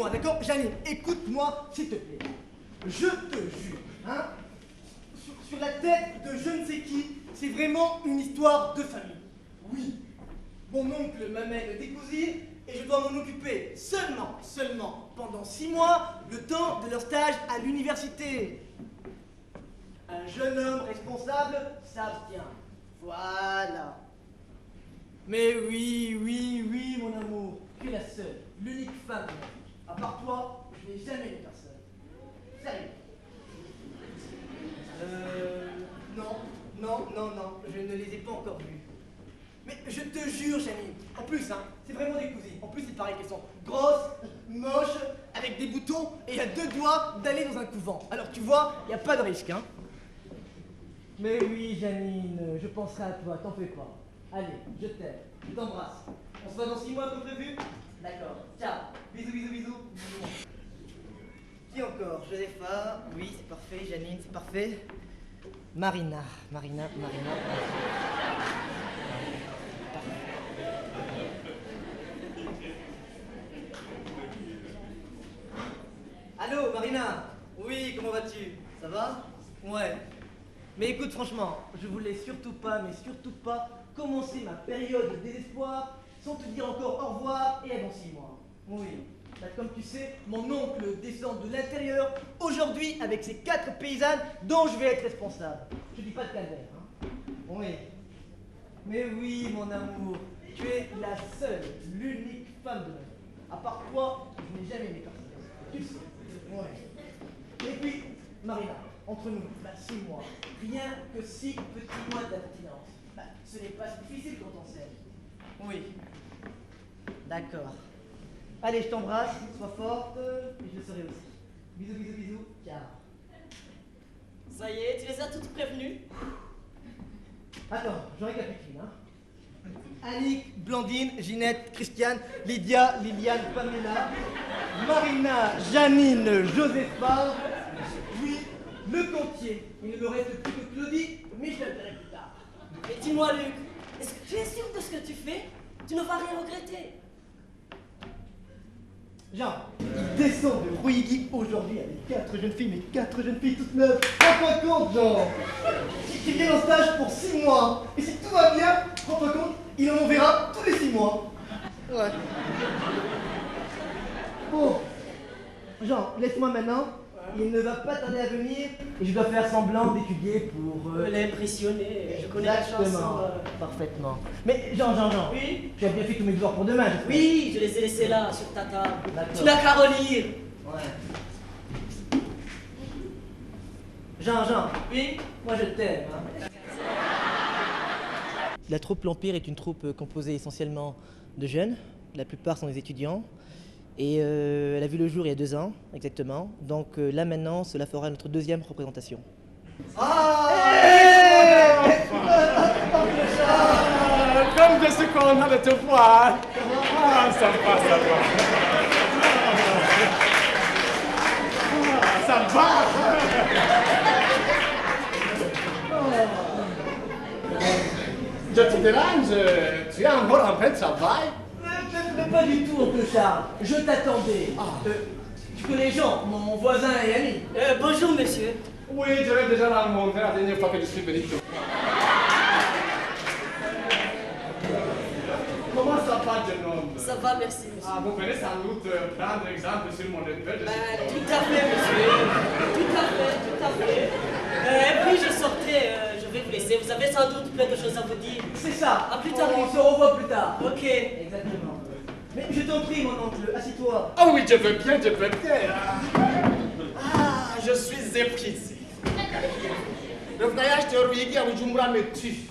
écoute-moi, d'accord? Janine, écoute-moi, s'il te plaît. Je te jure, hein, sur la tête de je ne sais qui, c'est vraiment une histoire de famille. Oui, mon oncle m'amène des cousines et je dois m'en occuper seulement, pendant 6 mois, le temps de leur stage à l'université. Un jeune homme responsable s'abstient. Voilà. Mais oui, mon amour, tu es la seule, l'unique femme de ma vie. À part toi, je n'ai jamais aimé personne. Sérieux. Non, je ne les ai pas encore vues. Mais je te jure, Janine, en plus, hein, c'est vraiment des cousines. En plus, il paraît qu'elles sont grosses, moches, avec des boutons, et à 2 doigts d'aller dans un couvent. Alors tu vois, il n'y a pas de risque, hein. Mais oui, Janine, je penserai à toi, t'en fais pas. Allez, je t'aime, je t'embrasse. On se voit dans 6 mois comme prévu? D'accord, ciao, bisous. Qui encore? Josepha, oui, c'est parfait, Janine, c'est parfait. Marina. Allô, Marina? Oui, comment vas-tu? Ça va? Ouais. Mais écoute, franchement, je voulais surtout pas commencer ma période de désespoir sans te dire encore au revoir et à dans 6 mois. Oui. Bah, comme tu sais, mon oncle descend de l'intérieur aujourd'hui avec ses 4 paysannes dont je vais être responsable. Je dis pas de calvaire, hein. Oui. Mais oui, mon amour, tu es la seule, l'unique femme de ma vie. À part toi, je n'ai jamais aimé personne. Tu le sais. Ouais. Et puis, Marina, entre nous, 6 mois. Rien que 6 petits mois d'abstinence. Ce n'est pas si difficile quand on s'aime. Oui. D'accord. Allez, je t'embrasse, sois forte, et je le serai aussi. Bisous, ciao. Ça y est, tu les as toutes prévenues? Attends, je récapitule, hein. Annick, Blandine, Ginette, Christiane, Lydia, Liliane, Pamela, Marina, Janine, Josepha, oui, le comptier. Il ne me reste plus que Claudie, mais je le verrai plus tard. Mais dis-moi, Luc, est-ce que tu es sûr de ce que tu fais? Tu ne vas rien regretter. Jean, il descend de Ruigi aujourd'hui avec 4 jeunes filles, mais 4 jeunes filles toutes neuves. Rends-toi compte, Jean. Il vient en stage pour 6 mois. Et si tout va bien, rends-toi compte, il en enverra tous les 6 mois. Ouais. Bon. Jean, laisse-moi maintenant. Il ne va pas tarder à venir et je dois faire semblant d'étudier pour... l'impressionner, je connais la chanson. Parfaitement. Mais Jean. Oui? Tu as bien fait tous mes devoirs pour demain, j'espère. Oui, je les ai laissés là, sur ta table. D'accord. Tu n'as qu'à relire. Ouais. Jean. Oui? Moi je t'aime. Hein. La troupe L'Empire est une troupe composée essentiellement de jeunes. La plupart sont des étudiants. Et elle a vu le jour il y a 2 ans, exactement. Donc là maintenant, cela fera notre 2e représentation. Comme de ce qu'on a de te voir. Ça va. Ça va. Je te dérange, tu es encore en plein travail? Mais pas du tout, oncle Charles. Je t'attendais. Tu connais Jean, mon voisin et ami. Bonjour, monsieur. Oui, je vais déjà la rencontrer la dernière fois que je suis venu. Comment ça va, jeune homme? Ça va, merci, monsieur. Vous pouvez sans doute prendre exemple sur mon épée, je suppose. Tout à fait, monsieur. Tout à fait. Et puis je sortais, je vais vous laisser. Vous avez sans doute plein de choses à vous dire. C'est ça. À plus tard. On se revoit plus tard. Ok. Exactement. Mais je t'en prie, mon oncle, assis-toi. Ah oui, je veux bien. Je suis épuisé. Le voyage de Ruigi à Bujumbura me tue.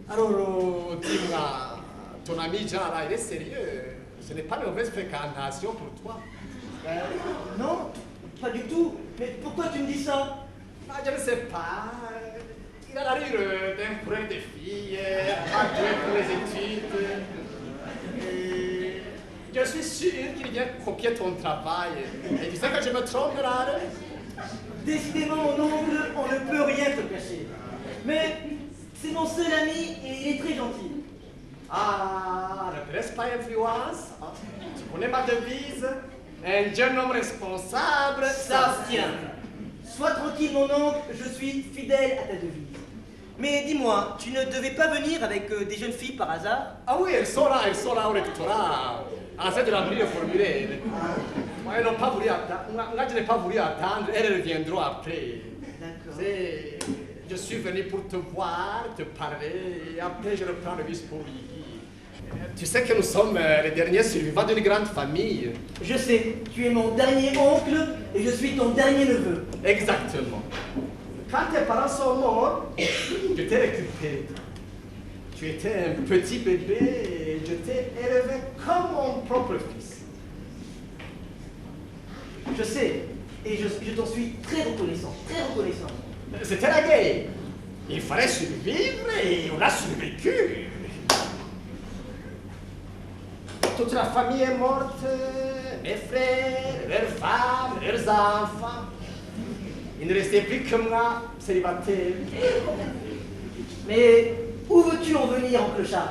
Alors, dis-moi, ton ami Jean, là, il est sérieux. Ce n'est pas une mauvaise fréquentation pour toi. Non, pas du tout. Mais pourquoi tu me dis ça? Je ne sais pas. Il a l'allure d'un frère de filles, gradué pour les études. Et je suis sûr qu'il vient copier ton travail. Et tu sais que je me trompe là? Décidément, mon oncle, on ne peut rien te cacher. Mais c'est mon seul ami et il est très gentil. Ah, influence. Tu connais ma devise? Un jeune homme responsable s'abstient. Sois tranquille, mon oncle, je suis fidèle à ta devise. Mais dis-moi, tu ne devais pas venir avec des jeunes filles par hasard? Ah oui, elles sont là au rectorat, en train de remplir le formulaire. Moi, elles n'ont pas voulu attendre. Moi, je n'ai pas voulu attendre, elles reviendront après. D'accord. Je suis venu pour te voir, te parler, et après je reprends le bus pour Lydie. Tu sais que nous sommes les derniers survivants d'une grande famille. Je sais, tu es mon dernier oncle et je suis ton dernier neveu. Exactement. Quand tes parents sont morts, je t'ai récupéré. Tu étais un petit bébé et je t'ai élevé comme mon propre fils. Je sais, et je t'en suis très reconnaissant, très reconnaissant. C'était la guerre. Il fallait survivre et on a survécu. Toute la famille est morte, mes frères, leurs femmes, leurs enfants. Il ne restait plus que moi, célibataire. Mais où veux-tu en venir, oncle Charles?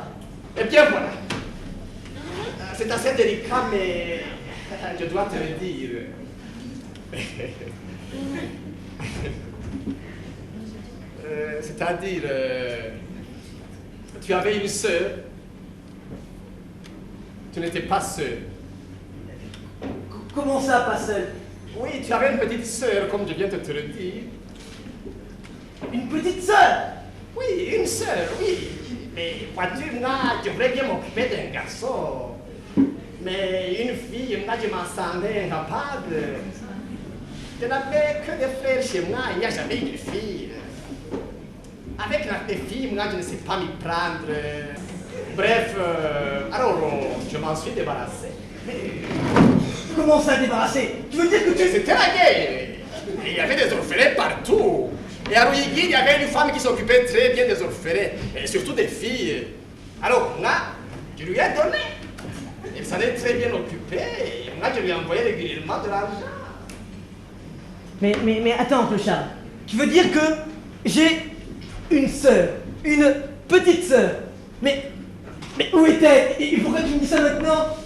Eh bien voilà. C'est assez délicat, mais je dois te le dire. C'est-à-dire, tu avais une sœur. Tu n'étais pas seul. Comment ça, pas seul? Oui, tu avais une petite sœur, comme je viens de te le dire. Une petite sœur? Oui, une sœur, oui. Mais vois-tu, moi, je voulais bien m'occuper d'un garçon. Mais une fille, moi, je m'en sentais incapable. Je n'avais que des frères chez moi, il n'y a jamais eu de fille. Avec des filles, moi, je ne sais pas m'y prendre. Bref, alors, je m'en suis débarrassé. Comment ça, débarrassé? Tu veux dire que tu... C'était la guerre. Il y avait des orphelins partout. Et à Ruigi, il y avait une femme qui s'occupait très bien des orphelins, et surtout des filles. Alors, moi, je lui ai donné. Elle s'en est très bien occupée, et moi, je lui ai envoyé régulièrement de l'argent. Mais attends, oncle Charles. Tu veux dire que j'ai une sœur, une petite sœur. Mais où est-elle? Et pourquoi tu me dis ça maintenant?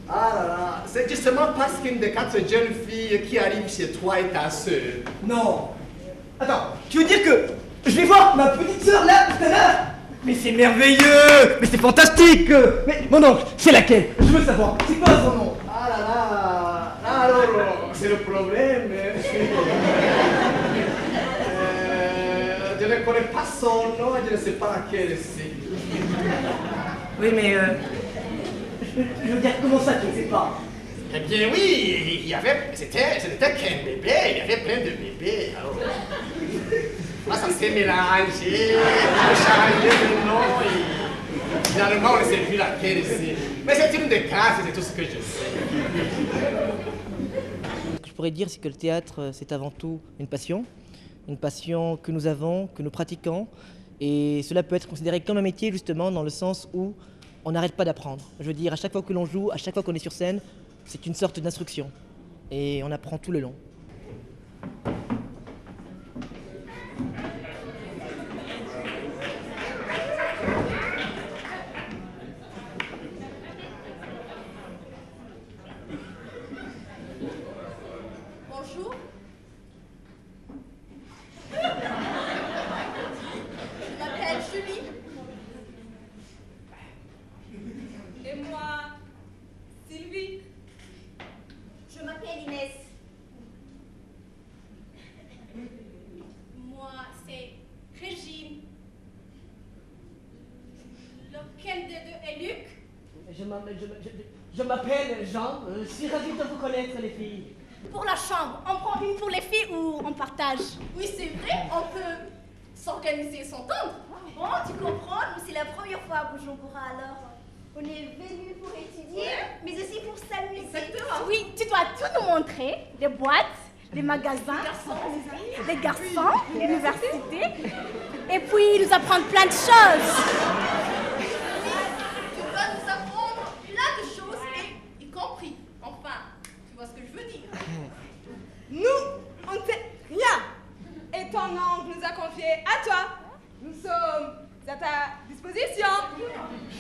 Ah là là, c'est justement parce qu'une des 4 jeunes filles qui arrivent chez toi est ta sœur. Non. Attends, tu veux dire que je vais voir ma petite sœur là tout à l'heure? Mais c'est merveilleux! Mais c'est fantastique! Mais mon oncle, c'est laquelle? Je veux savoir, c'est quoi son nom? Ah là là, alors, c'est le problème. Je ne connais pas son nom et je ne sais pas laquelle c'est. Oui, mais je veux dire, comment ça tu ne sais pas? Eh bien oui, c'était qu'un bébé, il y avait plein de bébés. Alors, ça s'est mélangé, on a changé de nom et finalement on ne sait plus laquelle c'est. Mais c'est une des 4, c'est tout ce que je sais. Ce que je pourrais dire, c'est que le théâtre, c'est avant tout une passion que nous avons, que nous pratiquons, et cela peut être considéré comme un métier justement dans le sens où on n'arrête pas d'apprendre. Je veux dire, à chaque fois que l'on joue, à chaque fois qu'on est sur scène, c'est une sorte d'instruction, et on apprend tout le long. Bonjour. Je m'appelle Julie. Et moi, Sylvie. Je m'appelle Inès. Moi, c'est Régine. Lequel des deux est Luc? Je m'appelle Jean, je suis ravi de vous connaître les filles. Pour la chambre, on prend une pour les filles ou on partage? Oui, c'est vrai, on peut s'organiser et s'entendre. Bon, tu comprends, nous c'est la première fois à Bujumbura, alors on est venus pour étudier, mais aussi pour s'amuser. Exactement. Oui, tu dois tout nous montrer, les boîtes, les magasins, les garçons, l'université, et puis nous apprendre plein de choses. Tu vas nous apprendre plein de choses, et y compris, enfin, tu vois ce que je veux dire. Nous, on ne sait rien. Et ton oncle nous a confié à toi. Nous sommes à ta disposition.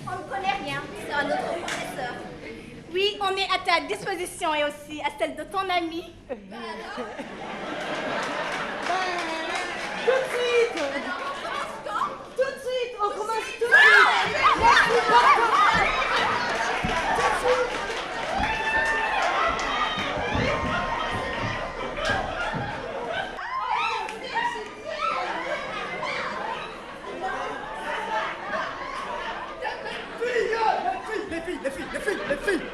On ne connaît rien, c'est à notre est à ta disposition et aussi à celle de ton ami. Tout de suite. Tout de suite, on commence tout de suite. Merci beaucoup. Tout de suite. Les filles.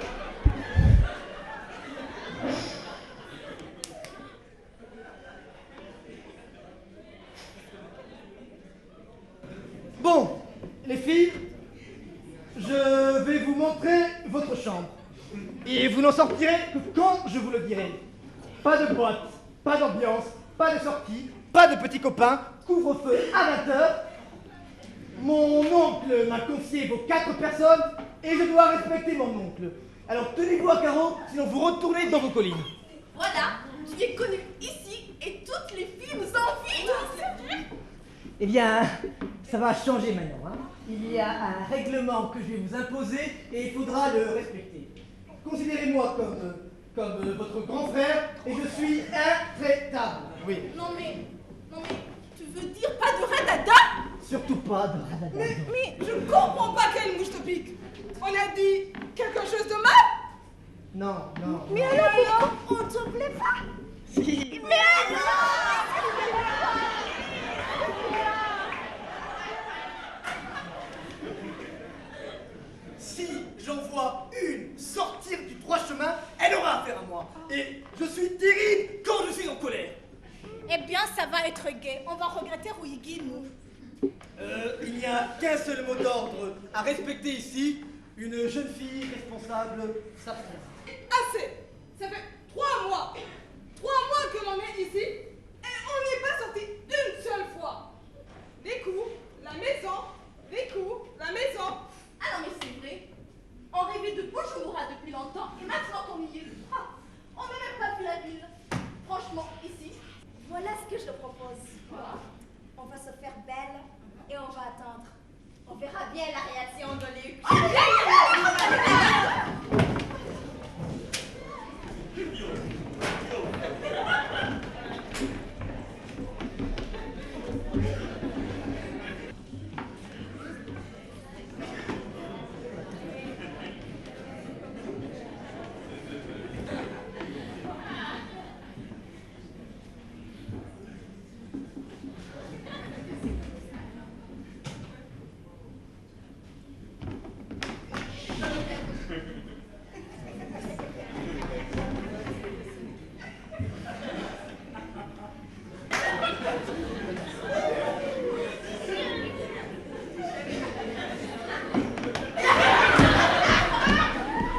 Bon, les filles, je vais vous montrer votre chambre. Et vous n'en sortirez que quand je vous le dirai. Pas de boîte, pas d'ambiance, pas de sortie, pas de petits copains, couvre-feu à 20h. Mon oncle m'a confié vos 4 personnes et je dois respecter mon oncle. Alors tenez-vous à carreau, sinon vous retournez dans vos collines. Voilà, tu es connu ici et toutes les filles nous envient. Eh bien, ça va changer maintenant. Hein. Il y a un règlement que je vais vous imposer et il faudra le respecter. Considérez-moi comme votre grand frère et je suis intraitable. Oui. Non mais, tu veux dire pas de radada? Surtout pas de radada. Mais je ne comprends pas quelle mouche te pique. On a dit quelque chose de mal? Non. Mais alors, on te plaît pas? Si. Mais alors! Si j'en vois une sortir du droit chemin, elle aura affaire à moi. Et je suis terrible quand je suis en colère. Eh bien, ça va être gai. On va regretter Ruigi, nous. Il n'y a qu'un seul mot d'ordre à respecter ici. Une jeune fille responsable s'absente. Assez. Ça fait 3 mois. 3 mois que l'on est ici et on n'est pas sorti une seule fois. Les coups, la maison, les coups, la maison. Ah non mais c'est vrai. On rêvait de Bujumbura depuis longtemps et maintenant qu'on y est, on n'a même pas vu la ville. Franchement, ici, Voilà ce que je propose. On va se faire belle et on va attendre. On verra bien la réaction de Luc.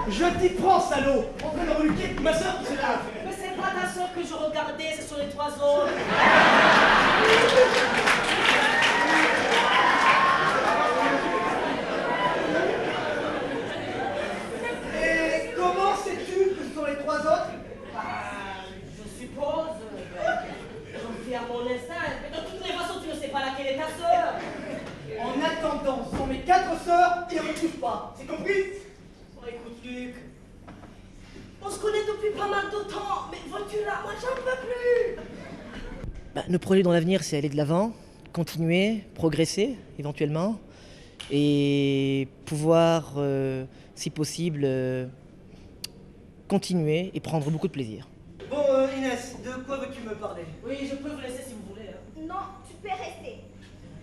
Je t'y prends, salaud! En train de reluquer ma soeur qui se lave! Mais c'est pas ta soeur que je regardais, ce sont les 3 autres. Et comment sais-tu que ce sont les 3 autres? Je suppose. J'en fie à mon instinct. Mais de toutes les façons, tu ne sais pas laquelle est ta soeur. En attendant, ce sont mes 4 sœurs et on ne touche pas. C'est compris? Oh, écoute, Luc. On se connaît depuis pas mal de temps, mais vois-tu là, moi j'en peux plus. Nos projets dans l'avenir, c'est aller de l'avant, continuer, progresser éventuellement, et pouvoir, si possible, continuer et prendre beaucoup de plaisir. Bon, Inès, de quoi veux-tu me parler? Oui, je peux vous laisser si vous voulez. Hein. Non, tu peux rester.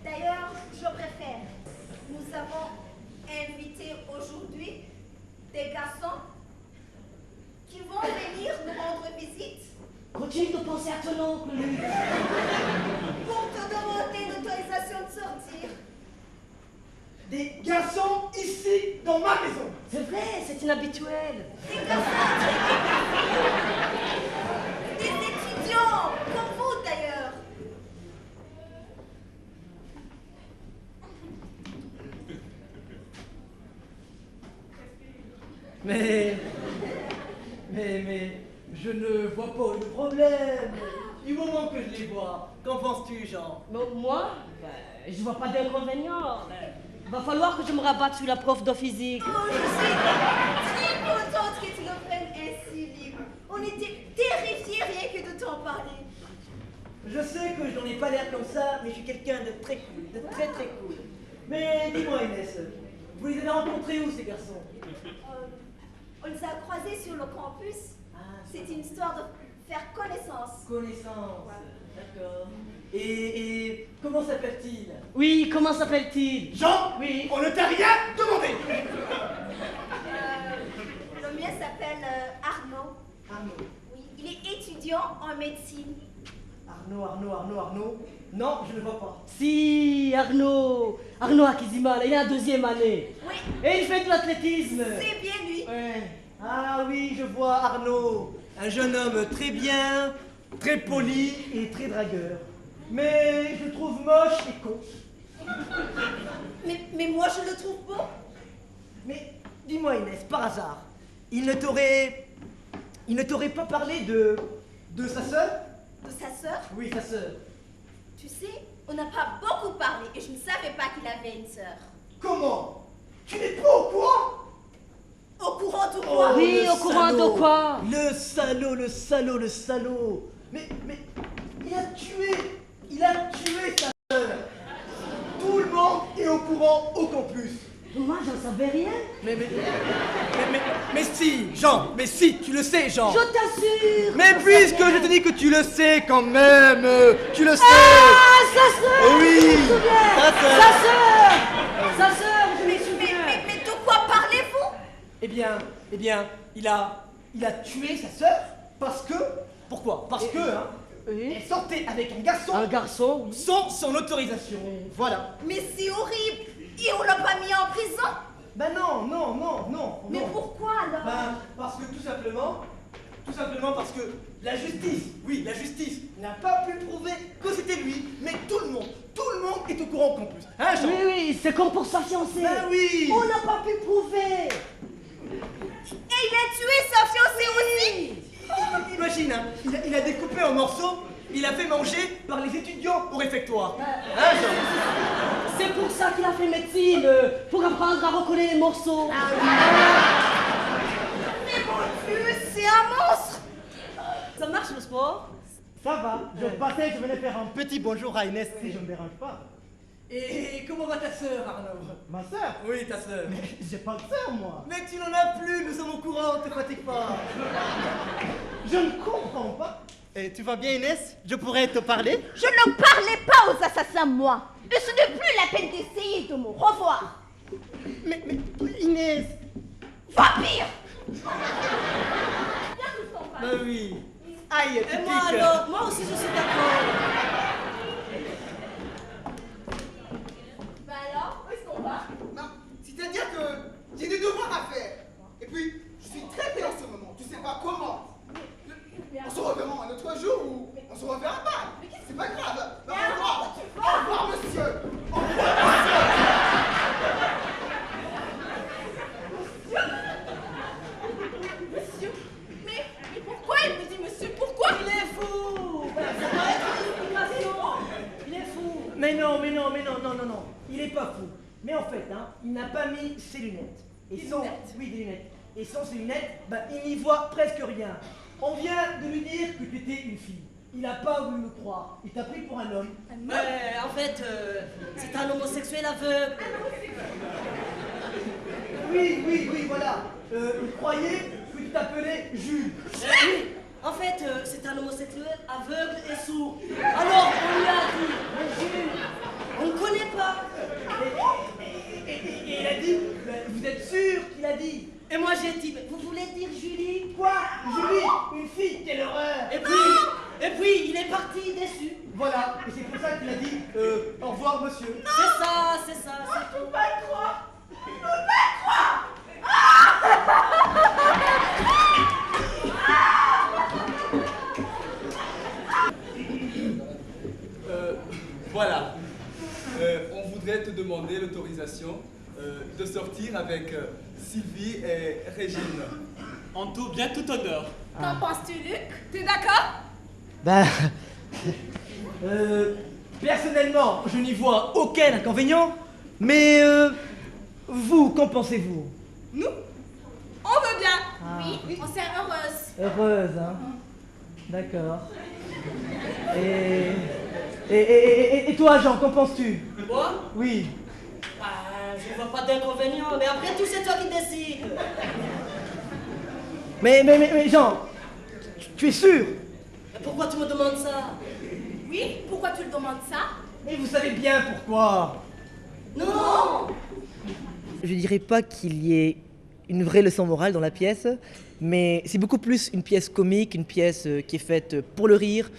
D'ailleurs, je préfère. Nous avons invité aujourd'hui des garçons qui vont venir nous rendre visite Continue de penser à ton oncle, Luc. pour te demander l'autorisation de sortir. Des garçons ici, dans ma maison. C'est vrai, c'est inhabituel. Des garçons, des étudiants, comme vous d'ailleurs. Mais je ne vois pas le problème. Du moment que je les vois, qu'en penses-tu, Jean? Mais moi, je vois pas d'inconvénient. Va falloir que je me rabatte sur la prof de physique. Oh, je suis très contente que tu le Philippe. On était terrifiés rien que de t'en parler. Je sais que je n'en ai pas l'air comme ça, mais je suis quelqu'un de très cool, de très très cool. Mais dis-moi Inès, vous les avez rencontrés où ces garçons? On les a croisés sur le campus. Ah, C'est une histoire de faire connaissance. Connaissance, Ouais. d'accord. Et comment s'appelle-t-il? Oui, comment s'appelle-t-il? Jean, Oui. on ne t'a rien demandé. Le mien s'appelle Arnaud. Arnaud. Oui, il est étudiant en médecine. Arnaud. Non, je ne vois pas. Si, Arnaud. Arnaud Akizima, là, il est en deuxième année. Oui, Et il fait de l'athlétisme. c'est bien lui. Ouais. Ah oui, je vois Arnaud. Un jeune homme très bien, très poli et très dragueur. Mais je le trouve moche et con. Mais moi, je le trouve beau. Mais dis-moi Inès, par hasard, il ne t'aurait pas parlé de sa sœur? De sa sœur. Oui, sa sœur. Tu sais, on n'a pas beaucoup parlé et je ne savais pas qu'il avait une sœur. Comment? Tu n'es pas au courant? Au courant de quoi? Oui, le au courant de salaud. quoi? Le salaud. Mais il a tué sa sœur. Tout le monde est au courant au campus. Moi, j'en savais rien. Mais si, Jean, mais si, tu le sais, Jean. Je t'assure. Mais puisque je te dis que tu le sais quand même, tu le sais. Ah, sa sœur. Oui, Je me souviens. sa sœur. Sa sœur, je me Mais souviens. de quoi parlez-vous? Eh bien, il a tué sa sœur parce que, pourquoi? Parce que, Oui. elle sortait avec un garçon Un garçon, oui. sans son autorisation. Voilà. Mais c'est horrible. Et on l'a pas mis en prison? Ben non. Mais non. pourquoi alors? Ben, parce que tout simplement parce que la justice n'a pas pu prouver que c'était lui, mais tout le monde est au courant au campus. Hein, Jean? Oui, c'est comme pour sa fiancée. Ben oui. On n'a pas pu prouver. Et il a tué sa fiancée aussi? Imagine, hein, il a découpé en morceaux, il a fait manger par les étudiants au réfectoire. Hein, Jean? C'est pour ça qu'il a fait médecine, pour apprendre à recoller les morceaux. Mais mon Dieu, c'est un monstre! Ça marche le sport? Ça va, je passais, je venais faire un petit bonjour à Inès si je ne dérange pas. Et comment va ta sœur, Arnaud? Ma soeur? Oui, ta sœur. Mais j'ai pas de soeur, moi. Mais tu n'en as plus, nous sommes au courant, te fatigue pas. Je ne comprends pas. Et tu vas bien, Inès? Je pourrais te parler? Je ne parlais pas aux assassins, moi. Et ce n'est plus la peine d'essayer de me revoir. Mais Inès! Vampire! Ben oui. Aïe, Et tu moi piques. alors, moi aussi je suis d'accord. Bah alors, où est-ce qu'on va? Non, c'est-à-dire que j'ai des devoirs à faire. Et puis, je suis très pris en ce moment. Tu sais pas comment. On se reverra un autre jour ou on se reverra pas. C'est pas grave. Au revoir. Au revoir, monsieur. Au revoir, Monsieur. Mais pourquoi il me dit monsieur? Pourquoi? Il est fou. Ça doit être une explication. Il est fou. Mais non. Il est pas fou. Mais en fait, il n'a pas mis ses lunettes. Et Des sans, lunettes? Oui, des lunettes. Et sans ses lunettes, il n'y voit presque rien. On vient de lui dire que tu étais une fille. Il n'a pas voulu nous croire. Il t'a pris pour un homme. En fait, c'est un homosexuel aveugle. Oui, voilà. Il croyait que tu t'appelais Jules. Oui, en fait, c'est un homosexuel aveugle et sourd. Alors, on lui a dit, mais Jules, on ne connaît pas. Et il a dit, vous êtes sûr qu'il a dit? Et moi j'ai dit, mais vous voulez dire Julie? Quoi? Julie, une fille, quelle horreur! Et puis, il est parti déçu. Voilà, et c'est pour ça qu'il a dit au revoir, monsieur. C'est ça, c'est tout. Je peux pas le croire. Voilà. On voudrait te demander l'autorisation de sortir avec Sylvie et Régine. En tout bien, tout honneur. Qu'en penses-tu, Luc? T'es d'accord? Ben, personnellement, je n'y vois aucun inconvénient, mais vous, qu'en pensez-vous? Nous? On veut bien. Oui, on s'est heureuse. Heureuse, hein. D'accord. Et toi, Jean, qu'en penses-tu? Moi? Oui. Je vois pas d'inconvénient, mais après tout, c'est toi qui décides. Mais Jean, tu es sûr? Mais pourquoi tu me demandes ça? Oui, pourquoi tu le demandes ça? Mais vous savez bien pourquoi. Non! Je dirais pas qu'il y ait une vraie leçon morale dans la pièce, mais c'est beaucoup plus une pièce comique, une pièce qui est faite pour le rire,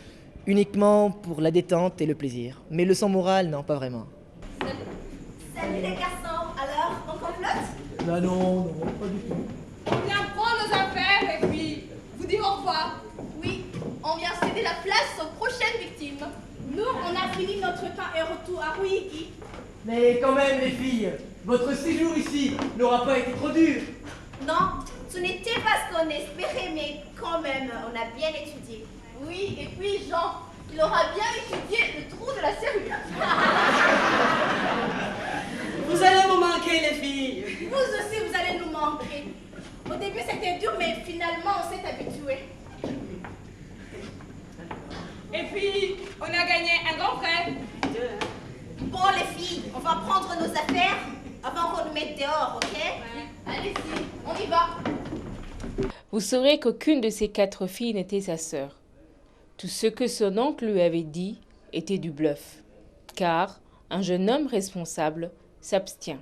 uniquement pour la détente et le plaisir. Mais leçon morale, non, pas vraiment. Salut les garçons, alors, on complote? Bah non, pas du tout. On vient prendre nos affaires et puis vous dire au revoir. Oui, on vient céder la place aux prochaines victimes. Nous, on a fini notre temps et retour à Ruiki. Mais quand même, les filles, votre séjour ici n'aura pas été trop dur. Non, ce n'était pas ce qu'on espérait, mais quand même, on a bien étudié. Oui, et puis Jean, il aura bien étudié le trou de la serrure. Vous allez me manquer, les filles. Vous aussi, vous allez nous manquer. Au début, c'était dur, mais finalement, on s'est habitué. Et puis, on a gagné un grand frère. Bon, les filles, on va prendre nos affaires avant qu'on nous mette dehors, ok? Allez-y, on y va. Vous saurez qu'aucune de ces 4 filles n'était sa sœur. Tout ce que son oncle lui avait dit était du bluff, car un jeune homme responsable s'abstient.